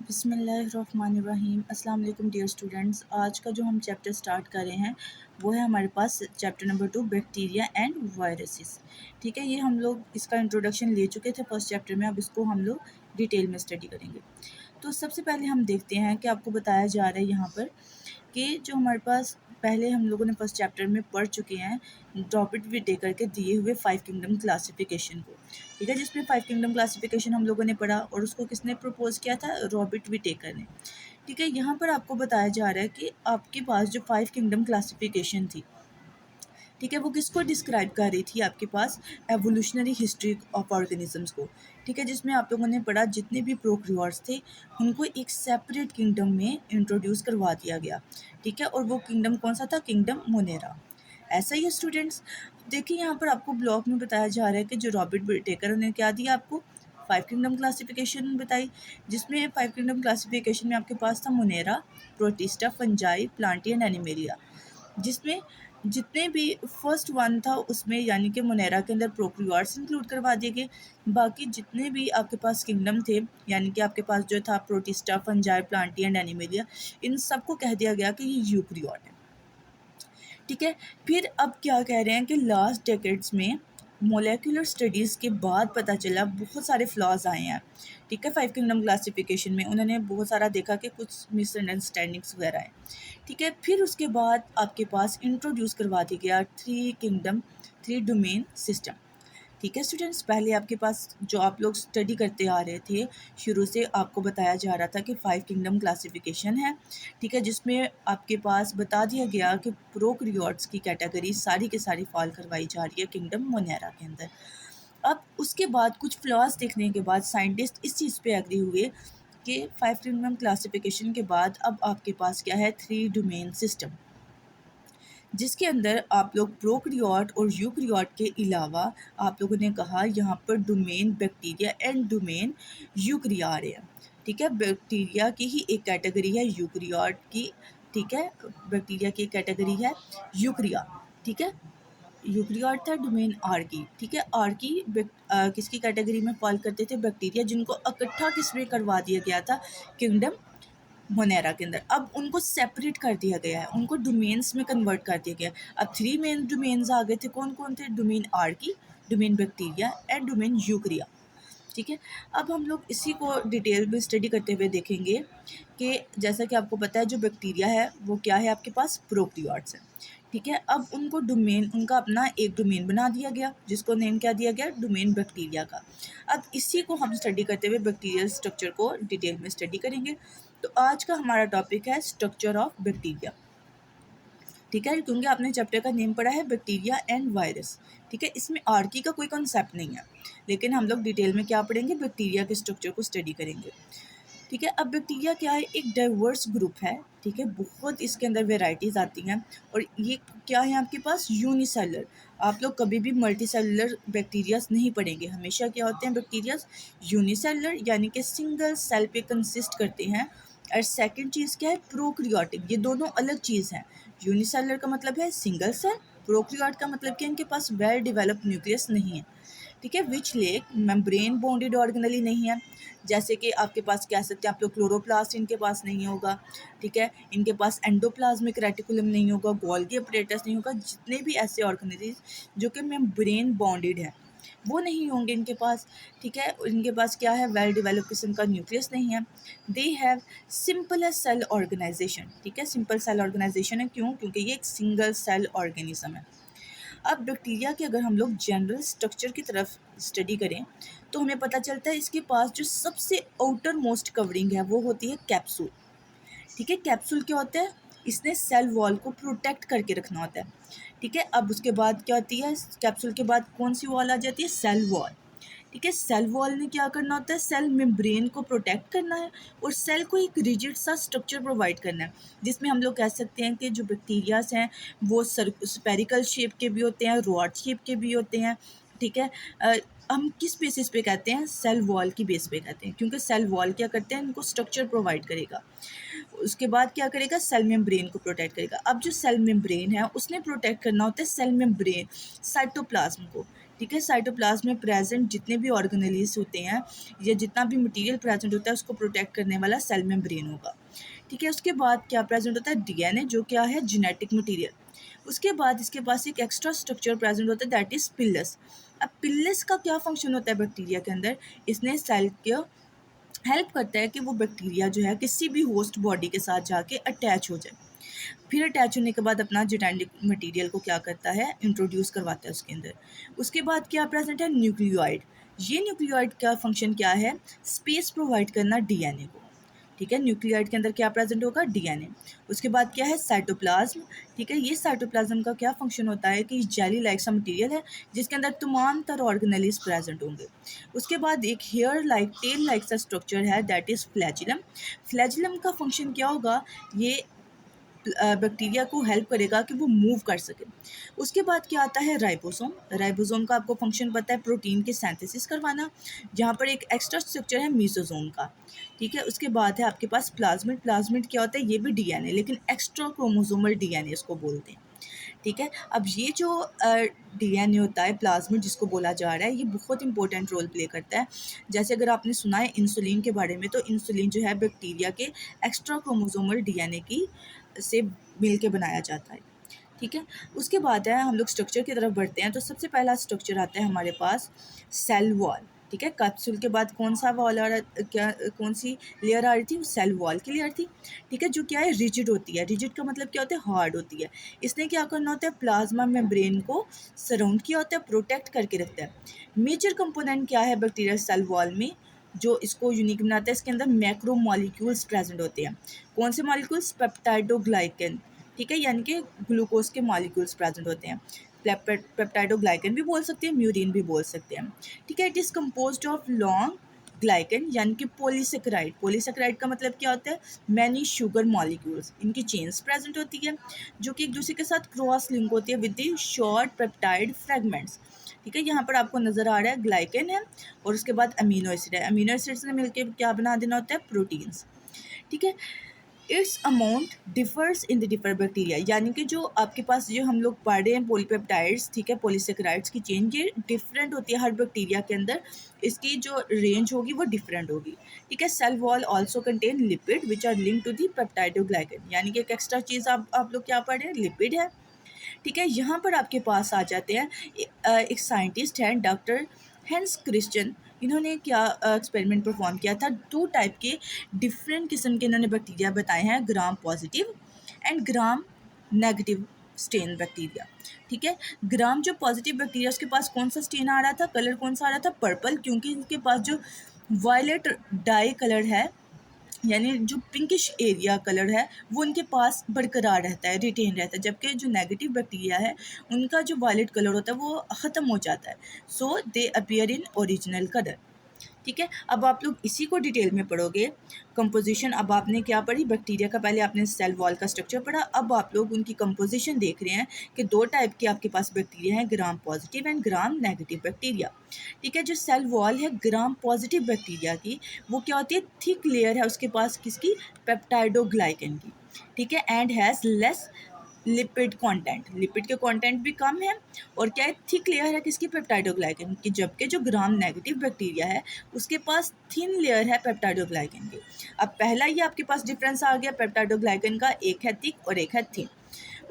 बिस्मिल्लाहिर्रहमानिर्रहीम। अस्सलाम वालेकुम डियर स्टूडेंट्स। आज का जो हम चैप्टर स्टार्ट कर रहे हैं वो है हमारे पास chapter number 2 bacteria and viruses. ठीक है, ये हम लोग इसका इंट्रोडक्शन ले चुके थे फर्स्ट चैप्टर में, अब इसको हम लोग डिटेल में स्टडी करेंगे। तो सबसे पहले हम देखते हैं कि आपको बताया जा रहा है यहाँ पर कि जो हमारे पास पहले हम लोगों ने फर्स्ट चैप्टर में पढ़ चुके हैं रॉबर्ट विटेकर के दिए हुए 5 किंगडम क्लासिफिकेशन को। ठीक है, जिसमें 5 किंगडम क्लासिफिकेशन हम लोगों ने पढ़ा और उसको किसने प्रपोज किया था? रॉबर्ट विटेकर ने। ठीक है, यहाँ पर आपको बताया जा रहा है कि आपके पास जो 5 किंगडम क्लासिफिकेशन थी, ठीक है, वो किसको डिस्क्राइब कर रही थी? आपके पास एवोल्यूशनरी हिस्ट्री ऑफ ऑर्गेनिजम्स को। ठीक है, जिसमें आप लोगों ने पढ़ा जितने भी प्रोक्रियोट्स थे उनको एक सेपरेट किंगडम में इंट्रोड्यूस करवा दिया गया। ठीक है, और वो किंगडम कौन सा था? Kingdom Monera. ऐसा ही है स्टूडेंट्स। देखिए, यहाँ पर आपको ब्लॉग में बताया जा रहा है कि जो रॉबर्ट विटेकर ने क्या दिया आपको? 5 किंगडम क्लासिफिकेशन बताई, जिसमें 5 किंगडम क्लासिफिकेशन में आपके पास था Monera, protista, Fungi, Plantae and animalia. जिसमें जितने भी फर्स्ट वन था उसमें यानी कि मोनेरा के अंदर प्रोक्रियोट्स इंक्लूड करवा दिए गए। बाकी जितने भी आपके पास किंगडम थे यानी कि आपके पास जो था Protista, Fungi, Plantae and Animalia, इन सबको कह दिया गया कि ये यूकरियोट है। ठीक है, फिर अब क्या कह रहे हैं कि लास्ट डेकेड्स में मोलेकुलर स्टडीज़ के बाद पता चला बहुत सारे फ्लॉज आए हैं। ठीक है, 5 किंगडम क्लासिफिकेशन में उन्होंने बहुत सारा देखा कि कुछ मिसअंडरस्टैंडिंग्स वगैरह हैं। ठीक है, फिर उसके बाद आपके पास इंट्रोड्यूस करवा दिया गया 3 किंगडम 3 डोमेन सिस्टम। ठीक है स्टूडेंट्स, पहले आपके पास जो आप लोग स्टडी करते आ रहे थे शुरू से आपको बताया जा रहा था कि 5 किंगडम क्लासिफिकेशन है। ठीक है, जिसमें आपके पास बता दिया गया कि प्रोक्रियोट्स की कैटेगरी सारी के सारी फॉल करवाई जा रही है किंगडम मोनेरा के अंदर। अब उसके बाद कुछ फ्लॉज देखने के बाद साइंटिस्ट इस चीज़ पे एग्री हुए कि 5 किंगडम क्लासिफिकेशन के बाद अब आपके पास क्या है? 3 डोमेन सिस्टम, जिसके अंदर आप लोग प्रोक्रियोट और यूक्रियोट के अलावा आप लोगों ने कहा यहाँ पर डोमेन बैक्टीरिया एंड डोमेन यूक्रिया आ रहे हैं। ठीक है, बैक्टीरिया की ही एक कैटेगरी है यूक्रियोट की। ठीक है, बैक्टीरिया की एक कैटेगरी है यूक्रिया। ठीक है, यूक्रियोट था डोमेन आर्की। ठीक है, आर्की किसकी कैटेगरी में फॉल करते थे? बैक्टीरिया, जिनको इकट्ठा किसमें करवा दिया गया था? किंगडम मोनेरा के अंदर। अब उनको सेपरेट कर दिया गया है, उनको डोमेन्स में कन्वर्ट कर दिया गया है। अब 3 मेन डोमेन्स आ गए थे, कौन कौन थे? Domain Archaea, domain Bacteria and domain Eukarya. ठीक है, अब हम लोग इसी को डिटेल में स्टडी करते हुए देखेंगे कि जैसा कि आपको पता है जो बैक्टीरिया है वो क्या है? आपके पास प्रोक्रियोट्स है। ठीक है, अब उनको डोमेन, उनका अपना एक डोमेन बना दिया गया जिसको नेम क्या दिया गया? डोमेन बैक्टीरिया का। अब इसी को हम स्टडी करते हुए बैक्टीरियल स्ट्रक्चर को डिटेल में स्टडी करेंगे। तो आज का हमारा टॉपिक है स्ट्रक्चर ऑफ बैक्टीरिया। ठीक है, क्योंकि आपने चैप्टर का नेम पढ़ा है बैक्टीरिया एंड वायरस। ठीक है, इसमें आर्की का कोई कॉन्सेप्ट नहीं है, लेकिन हम लोग डिटेल में क्या पढ़ेंगे? बैक्टीरिया के स्ट्रक्चर को स्टडी करेंगे। ठीक है, अब बैक्टीरिया क्या है? एक डाइवर्स ग्रुप है। ठीक है, बहुत इसके अंदर वेराइटीज़ आती हैं और ये क्या है आपके पास? यूनिसेलर। आप लोग कभी भी मल्टी सेलुलर बैक्टीरियाज नहीं पढ़ेंगे, हमेशा क्या होते हैं बैक्टीरियाज? यूनिसेलुलर, यानी कि सिंगल सेल पे कंसिस्ट करते हैं। और सेकंड चीज़ क्या है? प्रोक्रियोटिक। ये दोनों अलग चीज़ हैं। यूनिसेलुलर का मतलब है सिंगल सेल, प्रोक्रियोट का मतलब कि इनके पास वेल डेवलप्ड न्यूक्लियस नहीं है। ठीक है, which lake membrane bonded organelle नहीं है। जैसे कि आपके पास कह सकते हैं आप लोग क्लोरोप्लास्ट इनके पास नहीं होगा। ठीक है, इनके पास एंडोप्लाज्मिक रेटिकुलम नहीं होगा, गोल्गी अपरेटस नहीं होगा। जितने भी ऐसे ऑर्गेनिज्म जो कि मेम्ब्रेन बॉन्डेड है वो नहीं होंगे इनके पास। ठीक है, इनके पास क्या है? वेल डेवलप किस्म का न्यूक्लियस नहीं है। They have simple cell organisation. ठीक है, सिंपल सेल ऑर्गेनाइजेशन है, क्यों? क्योंकि ये एक सिंगल सेल ऑर्गेनिज्म है। अब बैक्टीरिया के अगर हम लोग जनरल स्ट्रक्चर की तरफ स्टडी करें तो हमें पता चलता है इसके पास जो सबसे आउटर मोस्ट कवरिंग है वो होती है कैप्सूल। ठीक है, कैप्सूल क्या होता है? इसने सेल वॉल को प्रोटेक्ट करके रखना होता है। ठीक है, अब उसके बाद क्या होती है? कैप्सूल के बाद कौन सी वॉल आ जाती है? Cell wall. ठीक है, सेल वॉल ने क्या करना होता है? सेल मेम्ब्रेन को प्रोटेक्ट करना है और सेल को एक रिजिड सा स्ट्रक्चर प्रोवाइड करना है, जिसमें हम लोग कह सकते हैं कि जो बैक्टीरियाज हैं वो स्पेरिकल शेप के भी होते हैं, रॉड शेप के भी होते हैं। ठीक है, हम किस बेसिस पे कहते हैं? सेल वॉल की बेस पे कहते हैं, क्योंकि सेल वॉल क्या करते हैं? इनको स्ट्रक्चर प्रोवाइड करेगा। उसके बाद क्या करेगा? सेल मेम्ब्रेन को प्रोटेक्ट करेगा। अब जो सेल मेम्ब्रेन है उसने प्रोटेक्ट करना होता है सेल मेम्ब्रेन साइटोप्लाज्म को। ठीक है। साइटोप्लाज्म में प्रेजेंट जितने भी ऑर्गेनेलीज होते हैं या जितना भी मटेरियल प्रेजेंट होता है उसको प्रोटेक्ट करने वाला सेल मेम्ब्रेन होगा। ठीक है। उसके बाद क्या प्रेजेंट होता है, डीएनए, जो क्या है जेनेटिक मटेरियल। उसके बाद इसके पास एक एक्स्ट्रा स्ट्रक्चर प्रेजेंट होता है, दैट इज पिल्लस। अब पिल्लस का क्या फंक्शन होता है बैक्टीरिया के अंदर, इसने सेल को हेल्प करता है कि वो बैक्टीरिया जो है किसी भी होस्ट बॉडी के साथ जाके अटैच हो जाए। फिर अटैच होने के बाद अपना जेनेटिक मटेरियल को क्या करता है, इंट्रोड्यूस करवाता है उसके अंदर। उसके बाद क्या प्रेजेंट है, न्यूक्लियोइड। ये न्यूक्लियोइड का फंक्शन क्या है, स्पेस प्रोवाइड करना डीएनए को। ठीक है। न्यूक्लियोइड के अंदर क्या प्रेजेंट होगा, डीएनए। उसके बाद क्या है, साइटोप्लाज्म। ठीक है। ये साइटोप्लाज्म का क्या फंक्शन होता है कि जेली लाइक सा मटेरियल है जिसके अंदर तमाम तरह ऑर्गेनेलिज प्रेजेंट होंगे। उसके बाद एक हेयर लाइक टेल लाइक सा स्ट्रक्चर है, दैट इज फ्लैजिलम। फ्लैजिलम का फंक्शन क्या होगा, ये बैक्टीरिया को हेल्प करेगा कि वो मूव कर सके। उसके बाद क्या आता है, राइबोसोम। राइबोसोम का आपको फंक्शन पता है, प्रोटीन के सिंथेसिस करवाना। जहाँ पर एक एक्स्ट्रा स्ट्रक्चर है मीसोसोम का। ठीक है। उसके बाद है आपके पास प्लाज्मिड। प्लाज्मिड क्या होता है, ये भी डीएनए, लेकिन एक्स्ट्रा क्रोमोसोमल डीएनए इसको बोलते हैं। ठीक है। अब ये जो डीएनए होता है प्लाज्मिड जिसको बोला जा रहा है, ये बहुत इंपॉर्टेंट रोल प्ले करता है। जैसे अगर आपने सुना है इंसुलिन के बारे में, तो इंसुलिन जो है बैक्टीरिया के एक्स्ट्रा क्रोमोसोमल डीएनए की से मिल के बनाया जाता है। ठीक है। उसके बाद है हम लोग स्ट्रक्चर की तरफ बढ़ते हैं, तो सबसे पहला स्ट्रक्चर आता है हमारे पास सेल वॉल। ठीक है। कैप्सूल के बाद कौन सा वॉल आ रहा, क्या कौन सी लेयर आ रही थी, सेल वॉल की लेयर थी। ठीक है। जो क्या है, रिजिड होती है। रिजिड का मतलब क्या होता है, हार्ड होती है। इसने क्या करना होता है, प्लाज्मा मेम्ब्रेन को सराउंड किया होता है, प्रोटेक्ट करके रखता है। मेजर कंपोनेंट क्या है बैक्टीरियल सेल वॉल में, जो इसको यूनिक बनाता है, इसके अंदर मैक्रो मॉलिक्यूल्स प्रेजेंट होते हैं। कौन से मॉलिक्यूल्स, पेप्टाइडोग्लाइकन। ठीक है। यानी कि ग्लूकोज के मॉलिक्यूल्स प्रेजेंट होते हैं। पेप्टाइडोग्लाइकन भी बोल सकते हैं, म्यूरिन भी बोल सकते हैं। ठीक है। It is composed of long glycan यानी कि पॉलीसेकेराइड। पॉलीसेकेराइड का मतलब क्या होता है, मैनी शुगर मॉलिक्यूल्स। इनकी चेन्स प्रेजेंट होती है जो कि एक दूसरे के साथ क्रॉस लिंक होती है with the short peptide fragments. ठीक है। यहाँ पर आपको नज़र आ रहा है ग्लाइकन है और उसके बाद अमीनो एसिड है। अमीनो एसिड ने मिलकर क्या बना देना होता है, प्रोटीन्स। ठीक है। It's amount differs in the differ bacteria, यानी कि जो आपके पास जो हम लोग पढ़ रहे हैं पॉलीपेप्टाइड्स, ठीक है, पॉलीसेकेराइड्स की चेन ये डिफरेंट होती है हर बैक्टीरिया के अंदर। इसकी जो रेंज होगी वो डिफरेंट होगी। ठीक है। Cell wall also contain lipid which are link to the peptidoglycan, यानी कि एक एक्स्ट्रा चीज़ आप लोग क्या पढ़ रहे हैं, लिपिड है। ठीक है। यहाँ पर आपके पास आ जाते हैं एक साइंटिस्ट हैं डॉक्टर हेंस क्रिश्चियन। इन्होंने क्या एक्सपेरिमेंट परफॉर्म किया था, 2 टाइप के डिफरेंट किस्म के इन्होंने बैक्टीरिया बताए हैं, gram positive and gram negative stain bacteria. ठीक है। ग्राम जो पॉजिटिव बैक्टीरिया उसके पास कौन सा स्टेन आ रहा था, कलर कौन सा आ रहा था, पर्पल, क्योंकि इनके पास जो वायलेट डाई कलर है यानी जो पिंकिश एरिया कलर है वो उनके पास बरकरार रहता है, रिटेन रहता है। जबकि जो नेगेटिव बैक्टीरिया है उनका जो वायलेट कलर होता है वो ख़त्म हो जाता है। So they appear in original colour. ठीक है। अब आप लोग इसी को डिटेल में पढ़ोगे। कंपोजिशन, अब आपने क्या पढ़ी, बैक्टीरिया का पहले आपने सेल वॉल का स्ट्रक्चर पढ़ा, अब आप लोग उनकी कंपोजिशन देख रहे हैं कि 2 टाइप के आपके पास बैक्टीरिया हैं, gram positive and gram negative bacteria. ठीक है। जो सेल वॉल है ग्राम पॉजिटिव बैक्टीरिया की, वो क्या होती है, थिक लेयर है उसके पास, किसकी, पेप्टाइडोग्लाइकन की। ठीक है। And has less lipid content, lipid के कंटेंट भी कम है। और क्या है, थिक लेयर है किसकी, पेप्टाइडोग्लाइकन की। जबकि जो ग्राम नेगेटिव बैक्टीरिया है उसके पास थिन लेयर है पेप्टाइडोग्लाइकन की। अब पहला ही आपके पास डिफरेंस आ गया पेप्टाइडोग्लाइकन का, एक है थिक और एक है थिन।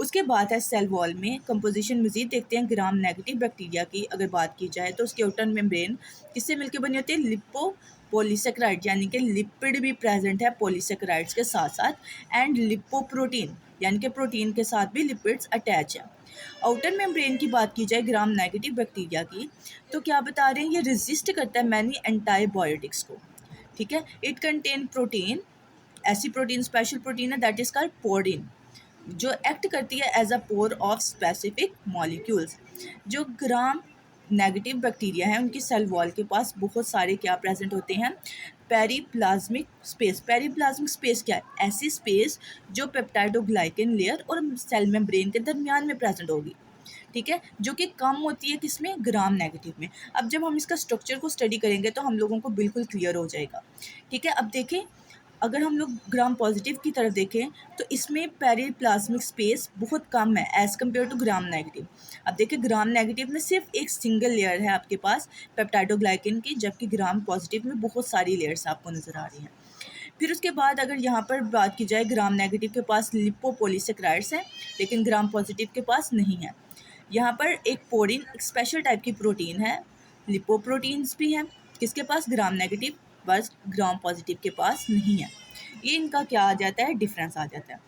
उसके बाद है सेल वॉल में कंपोजिशन मजीद देखते हैं। ग्राम नेगेटिव बैक्टीरिया की अगर बात की जाए तो उसके आउटर मेम्ब्रेन किससे मिलकर बनी होती है, लिपो पॉलीसेकेराइड, यानी कि लिपिड भी प्रेजेंट है पॉलीसेकेराइड्स के साथ साथ, एंड लिपोप्रोटीन यानी कि प्रोटीन के साथ भी लिपिड्स अटैच है। आउटर मेम्ब्रेन की बात की जाए ग्राम नेगेटिव बैक्टीरिया की, तो क्या बता रहे हैं, ये रेजिस्ट करता है मैनी एंटीबायोटिक्स को। ठीक है। इट कंटेन प्रोटीन, ऐसी प्रोटीन, स्पेशल प्रोटीन है दैट इज कॉल्ड पोरिन, जो एक्ट करती है as a pore of specific molecules. जो ग्राम नेगेटिव बैक्टीरिया है उनकी सेल वॉल के पास बहुत सारे क्या प्रेजेंट होते हैं, पेरीप्लाज्मिक स्पेस। पेरीप्लाज्मिक स्पेस क्या है, ऐसी स्पेस जो पेप्टाइडोग्लाइकन लेयर और सेल मेम्ब्रेन के दरमियान में प्रेजेंट होगी। ठीक है। जो कि कम होती है किसमें, ग्राम नेगेटिव में। अब जब हम इसका स्ट्रक्चर को स्टडी करेंगे तो हम लोगों को बिल्कुल क्लियर हो जाएगा। ठीक है। अब देखें अगर हम लोग ग्राम पॉजिटिव की तरफ देखें तो इसमें पेरिप्लाज्मिक स्पेस बहुत कम है as compare to gram negative. अब देखिए ग्राम नेगेटिव में सिर्फ एक सिंगल लेयर है आपके पास पेप्टाइडोग्लाइकन की, जबकि ग्राम पॉजिटिव में बहुत सारी लेयर्स आपको नज़र आ रही हैं। फिर उसके बाद अगर यहाँ पर बात की जाए, ग्राम नेगेटिव के पास लिपोपोलीसेक्राइड्स हैं लेकिन ग्राम पॉजिटिव के पास नहीं है। यहाँ पर एक पोरिन, एक स्पेशल टाइप की प्रोटीन है, लिपोप्रोटीन्स भी हैं, किसके पास, ग्राम नेगेटिव, बस ग्राम पॉजिटिव के पास नहीं है। ये इनका क्या आ जाता है, डिफरेंस आ जाता है।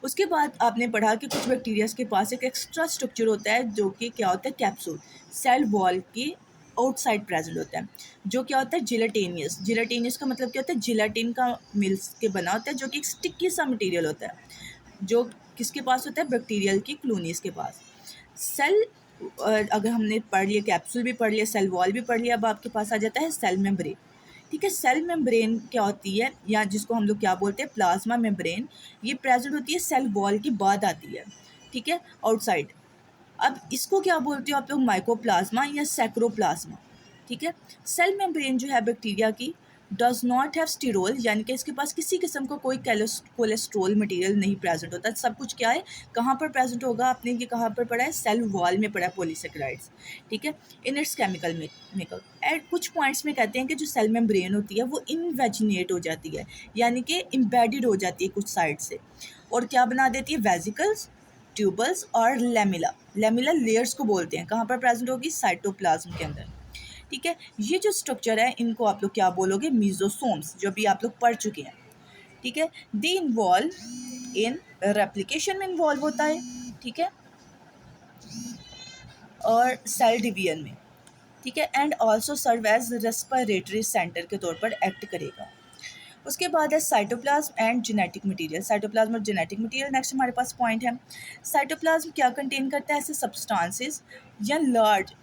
उसके बाद आपने पढ़ा कि कुछ बैक्टीरियाज के पास एक एक्स्ट्रा स्ट्रक्चर होता है जो कि क्या होता है, कैप्सूल, सेल वॉल की आउटसाइड प्रेजेंट होता है, जो क्या होता है, जिलेटेनियस। जिलेटेनियस का मतलब क्या होता है, जिलेटिन का मिल्स के बना होता है, जो कि एक स्टिकी सा मटेरियल होता है, जो किसके पास होता है, बैक्टीरियल की कॉलोनीज के पास। सेल, अगर हमने पढ़ लिया, कैप्सूल भी पढ़ लिया, सेल वॉल भी पढ़ लिया, अब आपके पास आ जाता है सेल मेम्ब्रेन। ठीक है, सेल मेम्ब्रेन क्या होती है, या जिसको हम लोग क्या बोलते हैं, प्लाज्मा मेम्ब्रेन, ये प्रेजेंट होती है सेल वॉल की बाद आती है, ठीक है, आउटसाइड। अब इसको क्या बोलते हो आप लोग, माइकोप्लाज्मा या सैक्रोप्लाज्मा। ठीक है, सेल मेम्ब्रेन जो है बैक्टीरिया की डज नॉट हैव स्टिरोल, यानी कि इसके पास किसी किस्म का कोई कोलेस्ट्रोल मटेरियल नहीं प्रेजेंट होता। सब कुछ क्या है, कहाँ पर प्रेजेंट होगा, आपने ये कहाँ पर पढ़ा है, सेल वॉल में पढ़ा है, पॉलीसेक्राइड्स। ठीक है, in its chemical makeup. At कुछ पॉइंट्स में कहते हैं कि जो सेल मेम्ब्रेन होती है वो इनवेजिनेट हो जाती है, यानी कि इम्बेडेड हो जाती है कुछ साइड से, और क्या बना देती है, वेजिकल्स, ट्यूबल्स और लेमिला। लेमिला लेयर्स को बोलते हैं, कहाँ पर प्रेजेंट होगी, साइटोप्लाज्म के अंदर। ठीक है, ये जो स्ट्रक्चर है इनको आप लोग क्या बोलोगे, मीजोसोम्स, जो भी आप लोग पढ़ चुके हैं। ठीक है, दे इन्वॉल्व इन रेप्लिकेशन में इन्वॉल्व होता है, ठीक है, और सेल डिवीजन में, ठीक है, and also serve as respiratory centre के तौर पर एक्ट करेगा। उसके बाद है cytoplasm and genetic material. Cytoplasm और जेनेटिक मटेरियल नेक्स्ट हमारे पास पॉइंट है। साइटोप्लाज्म क्या कंटेन करता है, ऐसे सब्सटेंसेस या लार्ज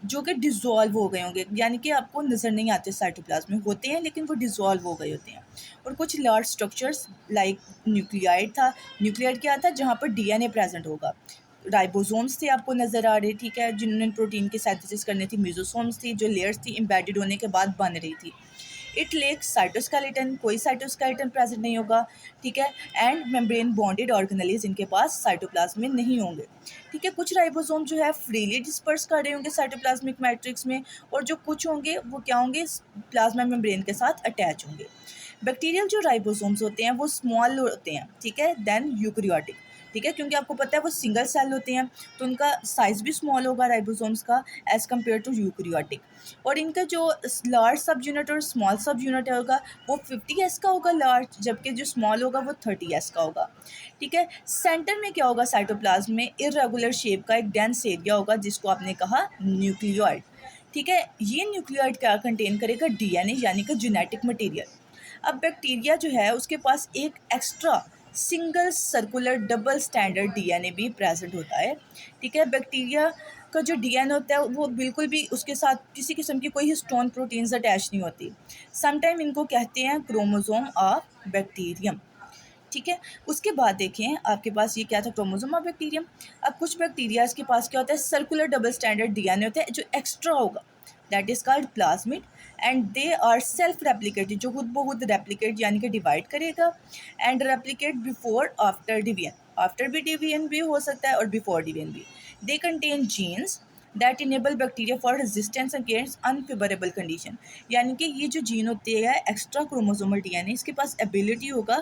जो कि डिज़ोल्व हो गए होंगे, यानी कि आपको नज़र नहीं आते, साइटोप्लाज्म में होते हैं लेकिन वो डिज़ोल्व हो गए होते हैं। और कुछ लार्ज स्ट्रक्चर्स लाइक न्यूक्लियाइड था, न्यूक्लियाइड क्या था, जहाँ पर डीएनए प्रेजेंट होगा। राइबोसोम्स थे आपको नज़र आ रहे, ठीक है, जिन्होंने प्रोटीन की सिंथेसिस करनी थी। मेसोसोम्स थी जो लेयर्स थी एम्बेडेड होने के बाद बन रही थी। इट लेक्स साइटोस्केलेटन, कोई साइटोस्केलेटन प्रेजेंट नहीं होगा, ठीक है, एंड मेम्ब्रेन बॉन्डेड ऑर्गेनेलीज इनके पास साइटोप्लाज्म में नहीं होंगे। ठीक है, कुछ राइबोसोम जो है फ्रीली डिस्पर्स कर रहे होंगे साइटोप्लाज्मिक मैट्रिक्स में, और जो कुछ होंगे वो क्या होंगे, प्लाज्मा मेम्ब्रेन के साथ अटैच होंगे। बैक्टीरियल जो राइबोसोम्स होते हैं वो स्मॉल होते हैं, ठीक है, देन यूकैरियोटिक। ठीक है, क्योंकि आपको पता है वो सिंगल सेल होते हैं तो उनका साइज़ भी स्मॉल होगा राइबोसोम्स का एज़ कम्पेयर टू यूकैरियोटिक। और इनका जो लार्ज सब यूनिट और स्मॉल सब यूनिट होगा वो 50s का होगा लार्ज, जबकि जो स्मॉल होगा वो 30s का होगा। ठीक है, सेंटर में क्या होगा, साइटोप्लाज्म में इरेगुलर शेप का एक डेंस एरिया होगा जिसको आपने कहा न्यूक्लियोइड। ठीक है, ये न्यूक्लियोइड क्या कंटेन करेगा, डीएनए यानी कि जेनेटिक मटेरियल। अब बैक्टीरिया जो है उसके पास एक extra single circular double standard DNA भी प्रेजेंट होता है। ठीक है, बैक्टीरिया का जो डीएनए होता है वो बिल्कुल भी उसके साथ किसी किस्म की कोई हिस्टोन प्रोटीन्स अटैच नहीं होती। समटाइम इनको कहते हैं क्रोमोसोम ऑफ बैक्टीरियम। ठीक है, उसके बाद देखें आपके पास ये क्या था, क्रोमोसोम ऑफ बैक्टीरियम। अब कुछ बैक्टीरिया के पास क्या होता है, सर्कुलर डबल स्टैंडर्ड डीएनए होता है जो एक्स्ट्रा होगा, that is called plasmid, and they are self replicated, जो खुद ब खुद रेप्लिकेट यानी कि डिवाइड करेगा, and replicate before after division, after भी डिवीजन भी हो सकता है और बिफोर डिवीजन भी। They contain genes that enable bacteria for resistance against unfavourable condition, यानी कि ये जो जीन होते हैं एक्स्ट्रा क्रोमोसोमल डीएनए, इसके पास एबिलिटी होगा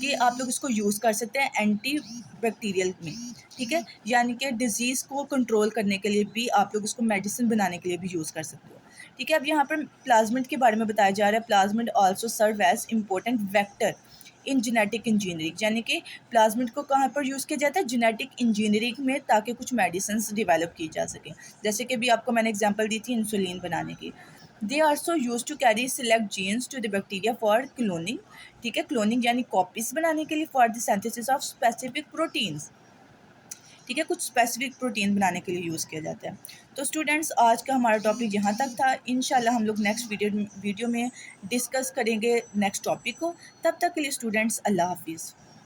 कि आप लोग इसको यूज़ कर सकते हैं एंटी बैक्टीरियल में। ठीक है, यानी कि डिजीज़ को कंट्रोल करने के लिए भी आप लोग इसको मेडिसिन बनाने के लिए भी यूज़ कर सकते हो। ठीक है, अब यहाँ पर प्लाज्मिड के बारे में बताया जा रहा है। Plasmid also serve as important vector in genetic engineering, यानी कि प्लाज्मिड को कहाँ पर यूज़ किया जाता है, जेनेटिक इंजीनियरिंग में, ताकि कुछ मेडिसिन डेवलप की जा सकें। जैसे कि अभी आपको मैंने एग्जांपल दी थी इंसुलिन बनाने की। They also use to carry select genes to the bacteria for cloning. ठीक है, क्लोनिंग यानी कॉपीज बनाने के लिए, for the synthesis of specific proteins. ठीक है, कुछ स्पेसिफिक प्रोटीन बनाने के लिए यूज़ किया जाता है। तो स्टूडेंट्स, आज का हमारा टॉपिक यहाँ तक था। इंशाल्लाह हम लोग नेक्स्ट वीडियो में डिस्कस करेंगे नेक्स्ट टॉपिक को। तब तक के लिए स्टूडेंट्स, अल्लाह हाफिज़।